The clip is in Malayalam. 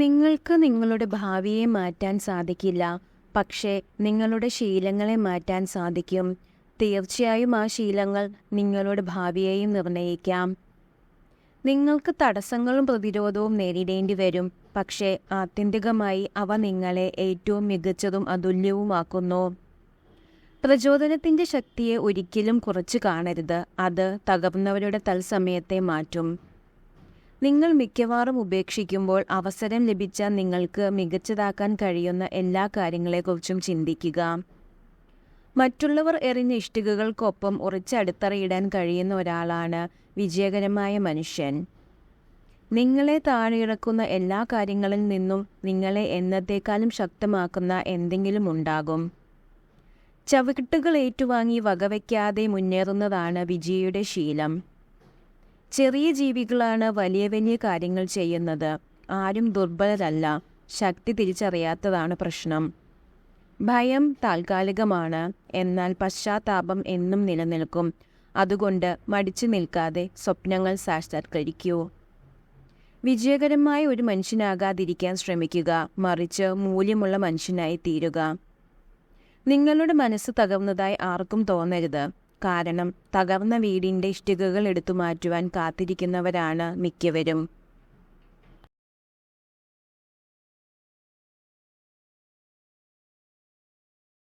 നിങ്ങൾക്ക് നിങ്ങളുടെ ഭാവിയെ മാറ്റാൻ സാധിക്കില്ല, പക്ഷേ നിങ്ങളുടെ ശീലങ്ങളെ മാറ്റാൻ സാധിക്കും. തീർച്ചയായും ആ ശീലങ്ങൾ നിങ്ങളുടെ ഭാവിയെയും നിർണ്ണയിക്കാം. നിങ്ങൾക്ക് തടസ്സങ്ങളും പ്രതിരോധവും നേരിടേണ്ടി വരും, പക്ഷേ ആത്യന്തികമായി അവ നിങ്ങളെ ഏറ്റവും മികച്ചതും അതുല്യവുമാക്കുന്നു. പ്രചോദനത്തിൻ്റെ ശക്തിയെ ഒരിക്കലും കുറച്ചു കാണരുത്. അത് തകർന്നവരുടെ തത്സമയത്തെ മാറ്റും. നിങ്ങൾ മിക്കവാറും ഉപേക്ഷിക്കുമ്പോൾ അവസരം ലഭിച്ചാൽ നിങ്ങൾക്ക് മികച്ചതാക്കാൻ കഴിയുന്ന എല്ലാ കാര്യങ്ങളെക്കുറിച്ചും ചിന്തിക്കുക. മറ്റുള്ളവർ എറിഞ്ഞ ഇഷ്ടികകൾക്കൊപ്പം ഉറച്ച അടിത്തറയിടാൻ കഴിയുന്ന ഒരാളാണ് വിജയകരമായ മനുഷ്യൻ. നിങ്ങളെ താഴെയിറക്കുന്ന എല്ലാ കാര്യങ്ങളിൽ നിന്നും നിങ്ങളെ എന്നത്തേക്കാളും ശക്തമാക്കുന്ന എന്തെങ്കിലും ഉണ്ടാകും. ചവിട്ടുകൾ ഏറ്റുവാങ്ങി വകവയ്ക്കാതെ മുന്നേറുന്നതാണ് വിജയിയുടെ ശീലം. ചെറിയ ജീവികളാണ് വലിയ വലിയ കാര്യങ്ങൾ ചെയ്യുന്നത്. ആരും ദുർബലരല്ല, ശക്തി തിരിച്ചറിയാത്തതാണ് പ്രശ്നം. ഭയം താൽക്കാലികമാണ്, എന്നാൽ പശ്ചാത്താപം എന്നും നിലനിൽക്കും. അതുകൊണ്ട് മടിച്ചു നിൽക്കാതെ സ്വപ്നങ്ങൾ സാക്ഷാത്കരിക്കൂ. വിജയകരമായ ഒരു മനുഷ്യനാകാതിരിക്കാൻ ശ്രമിക്കുക, മറിച്ച് മൂല്യമുള്ള മനുഷ്യനായി തീരുക. നിങ്ങളുടെ മനസ്സ് തകർന്നതായി ആർക്കും തോന്നരുത്. കാരണം തകർന്ന വീടിൻ്റെ ഇഷ്ടികകൾ എടുത്തു മാറ്റുവാൻ കാത്തിരിക്കുന്നവരാണ് മിക്കവരും.